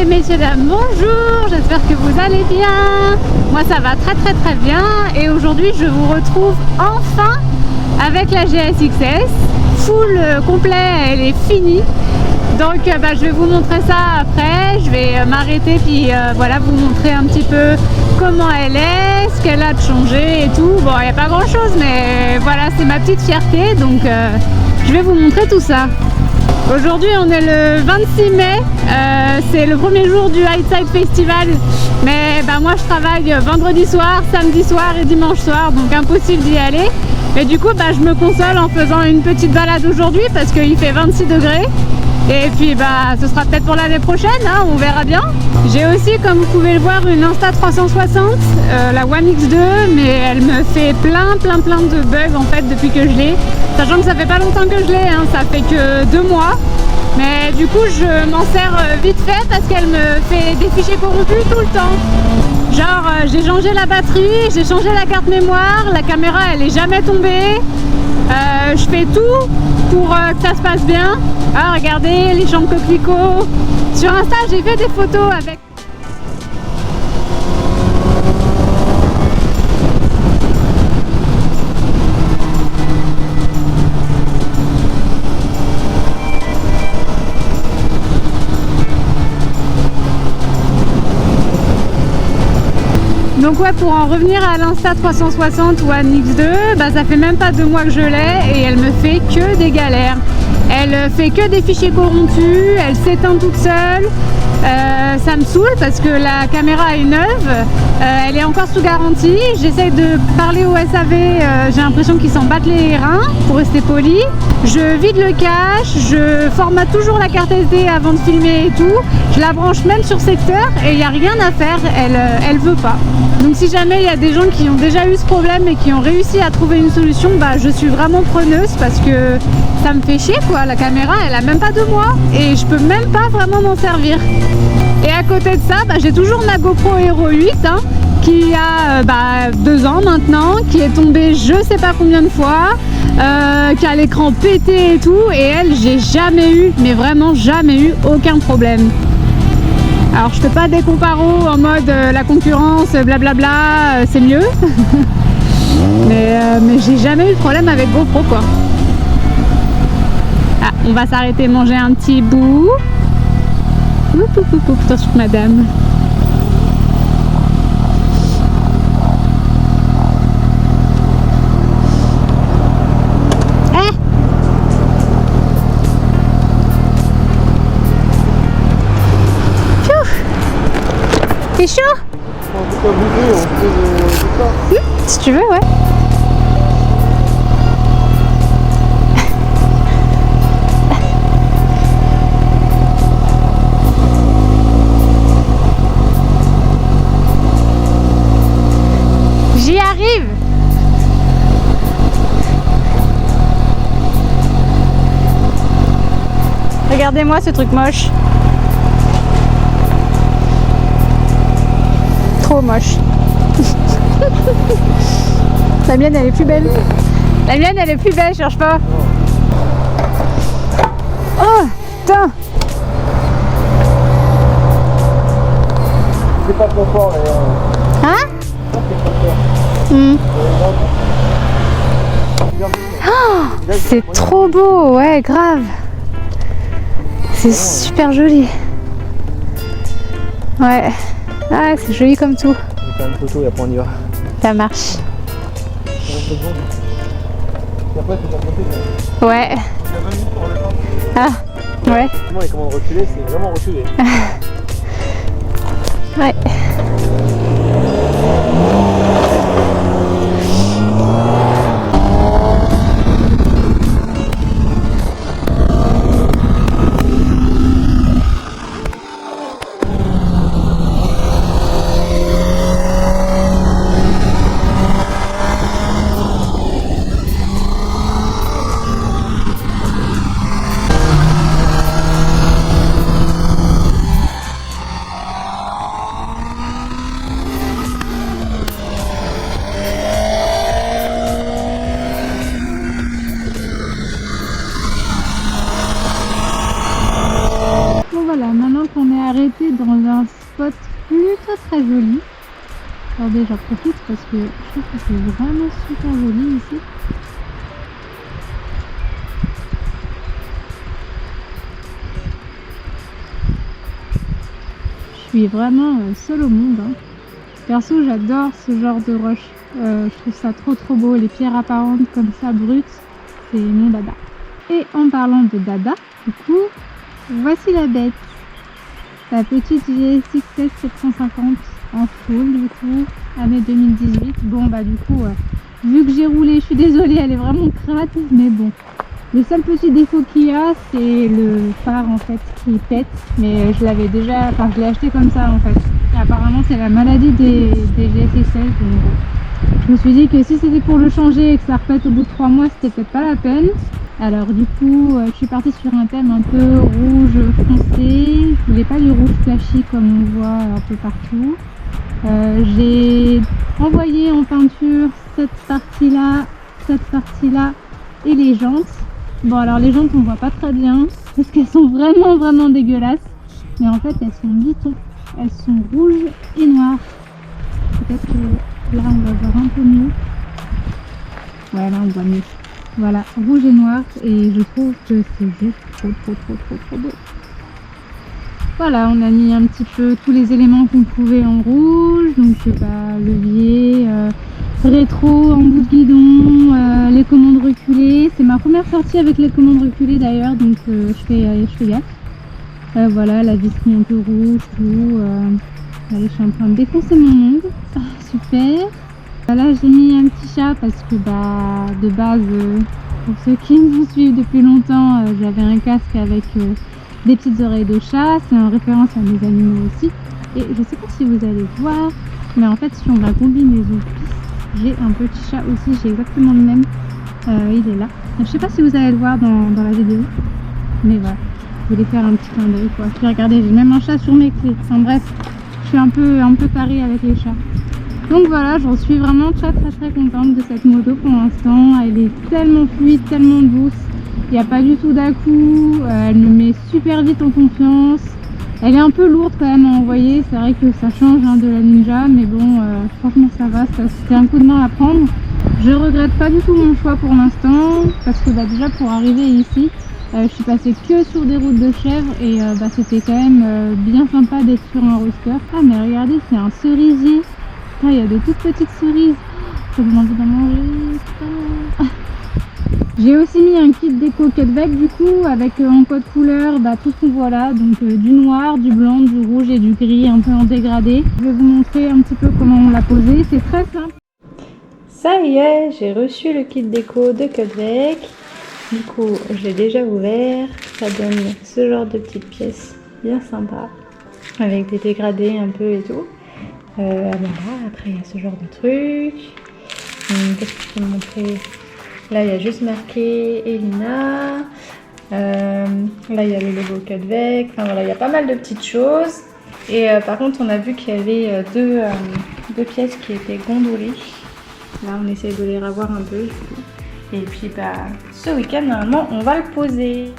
et messieurs dames, bonjour, j'espère que vous allez bien. Moi ça va très bien et aujourd'hui je vous retrouve enfin avec la GS XS. Full complet, elle est finie. Donc je vais vous montrer ça après, je vais m'arrêter puis voilà, vous montrer un petit peu comment elle est, ce qu'elle a de changé et tout. Bon, il n'y a pas grand chose mais voilà, c'est ma petite fierté, donc je vais vous montrer tout ça. Aujourd'hui on est le 26 mai, c'est le premier jour du Hightside Festival, mais moi je travaille vendredi soir, samedi soir et dimanche soir, donc impossible d'y aller. Mais du coup je me console en faisant une petite balade aujourd'hui parce qu'il fait 26 degrés. Et puis ce sera peut-être pour l'année prochaine, hein, on verra bien. J'ai aussi, comme vous pouvez le voir, une Insta360, la One X2, mais elle me fait plein de bugs en fait depuis que je l'ai. Sachant que ça fait pas longtemps que je l'ai, hein, ça fait que 2 mois. Mais du coup je m'en sers vite fait parce qu'elle me fait des fichiers corrompus tout le temps. Genre j'ai changé la batterie, j'ai changé la carte mémoire, la caméra elle est jamais tombée. Je fais tout pour que ça se passe bien. Ah, regardez les champs de coquelicots. Sur Insta j'ai fait des photos avec... Donc ouais, pour en revenir à l'Insta360 One X2, ça fait même pas 2 mois que je l'ai et elle me fait que des galères. Elle fait que des fichiers corrompus, elle s'éteint toute seule. Ça me saoule parce que la caméra est neuve, elle est encore sous garantie. J'essaye de parler au SAV, j'ai l'impression qu'ils s'en battent les reins pour rester poli. Je vide le cache, je formate toujours la carte SD avant de filmer et tout. Je la branche même sur secteur et il n'y a rien à faire, elle veut pas. Donc si jamais il y a des gens qui ont déjà eu ce problème et qui ont réussi à trouver une solution, je suis vraiment preneuse parce que ça me fait chier quoi. La caméra elle a même pas 2 mois et je peux même pas vraiment m'en servir. Et à côté de ça, j'ai toujours ma GoPro Hero 8 qui a 2 ans maintenant, qui est tombée je sais pas combien de fois, qui a l'écran pété et tout, et elle j'ai jamais eu, mais vraiment jamais eu aucun problème. Alors je fais pas des comparos en mode la concurrence blablabla, c'est mieux. mais j'ai jamais eu de problème avec GoPro quoi. Ah, on va s'arrêter manger un petit bout. Attention madame. T'es chaud? Si tu veux, ouais. J'y arrive. Regardez-moi ce truc moche. Trop moche. La mienne elle est plus belle. La mienne elle est plus belle, cherche pas. Oh putain. C'est pas trop fort d'ailleurs. Hein? Oh, c'est trop beau, ouais grave. C'est super joli. Ouais. Ah, c'est joli comme tout. Je vais faire une photo et après on y va. Ça marche. Et après, c'est à côté. Ouais. Il y a 20 minutes pour le temps. Ah, ouais. Effectivement, les commandes reculées, c'est vraiment reculé. Ouais. arrêté dans un spot plutôt très joli. Attendez, j'en profite parce que je trouve que c'est vraiment super joli ici. Je suis vraiment seule au monde. Hein. Perso, j'adore ce genre de roche. Je trouve ça trop beau. Les pierres apparentes comme ça, brutes, c'est mon dada. Et en parlant de dada, du coup, voici la bête. La petite GSX-S 750 en full, du coup, année 2018. Bon, bah du coup, vu que j'ai roulé, je suis désolée, elle est vraiment crade, mais bon. Le seul petit défaut qu'il y a, c'est le phare en fait qui pète, mais je l'avais déjà, enfin je l'ai acheté comme ça en fait. Et apparemment c'est la maladie des GSX-S, donc bon. Je me suis dit que si c'était pour le changer et que ça repète au bout de 3 mois, c'était peut-être pas la peine. Alors du coup, je suis partie sur un thème un peu rouge foncé. Je voulais pas du rouge flashy comme on voit un peu partout. J'ai envoyé en peinture cette partie-là et les jantes. Bon alors les jantes on voit pas très bien parce qu'elles sont vraiment dégueulasses. Mais en fait elles sont biton. Elles sont rouges et noires. Peut-être que là on va voir un peu mieux. Ouais là on voit mieux. Voilà, rouge et noir et je trouve que c'est juste trop beau. Voilà, on a mis un petit peu tous les éléments qu'on pouvait en rouge, donc levier, rétro en bout de guidon, les commandes reculées. C'est ma première sortie avec les commandes reculées d'ailleurs, donc je fais gaffe. Voilà, la visserie un peu rouge, tout. Allez, je suis en train de défoncer mon monde. Ah, super. Là, j'ai mis un petit chat parce que de base, pour ceux qui me suivent depuis longtemps, j'avais un casque avec des petites oreilles de chat. C'est en référence à mes animaux aussi. Et je sais pas si vous allez voir, mais en fait, sur ma combinaison, j'ai un petit chat aussi. J'ai exactement le même. Il est là. Je sais pas si vous allez le voir dans la vidéo, mais voilà. Je voulais faire un petit clin d'œil quoi. Puis regardez, j'ai même un chat sur mes clés. Enfin bref, je suis un peu tarée avec les chats. Donc voilà, j'en suis vraiment très contente de cette moto pour l'instant. Elle est tellement fluide, tellement douce. Il n'y a pas du tout d'à-coup. Elle me met super vite en confiance. Elle est un peu lourde quand même à envoyer. C'est vrai que ça change de la Ninja, mais bon, franchement ça va. C'était un coup de main à prendre. Je regrette pas du tout mon choix pour l'instant parce que déjà pour arriver ici, je suis passée que sur des routes de chèvres et c'était quand même bien sympa d'être sur un roster. Ah mais regardez, c'est un cerisier. Il y a de toutes petites cerises. Ça donne envie d'en manger. J'ai aussi mis un kit déco cutback du coup avec en code couleur tout ce qu'on voit là. Donc du noir, du blanc, du rouge et du gris un peu en dégradé. Je vais vous montrer un petit peu comment on l'a posé. C'est très simple. Ça y est, j'ai reçu le kit déco de cutback. Du coup, je l'ai déjà ouvert. Ça donne ce genre de petites pièces bien sympa avec des dégradés un peu et tout. Voilà, après il y a ce genre de truc. Qu'est-ce que je peux vous montrer? Là il y a juste marqué Elina. Là il y a le logo Cutback. Enfin voilà, il y a pas mal de petites choses. Et par contre on a vu qu'il y avait deux pièces qui étaient gondolées. Là on essaie de les revoir un peu. Et puis ce week-end normalement on va le poser.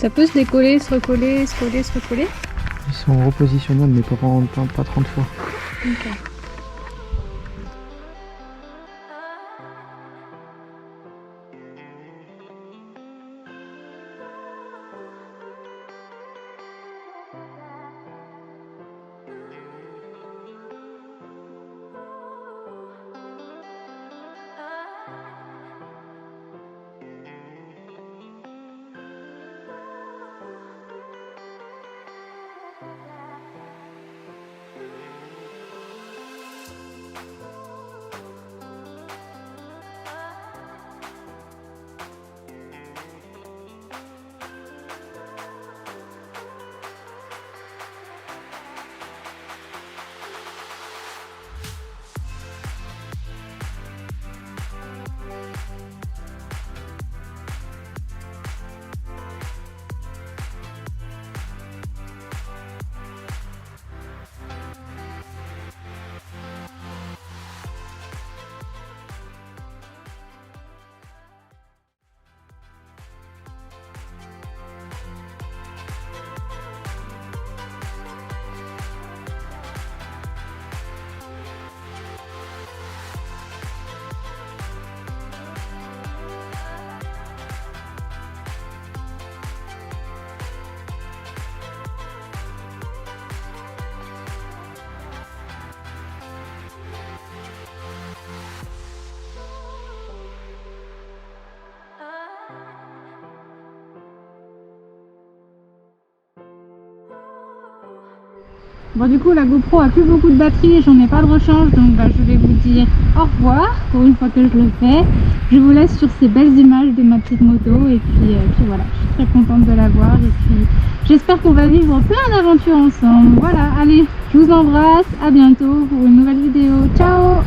Ça peut se décoller, se recoller, se coller, se recoller. Ils sont repositionnables mais pas 30 fois. Ok. Bon, du coup, la GoPro a plus beaucoup de batterie et j'en ai pas de rechange, donc bah, je vais vous dire au revoir pour une fois que je le fais. Je vous laisse sur ces belles images de ma petite moto et puis voilà, je suis très contente de la voir et puis j'espère qu'on va vivre plein d'aventures ensemble. Voilà, allez, je vous embrasse, à bientôt pour une nouvelle vidéo. Ciao!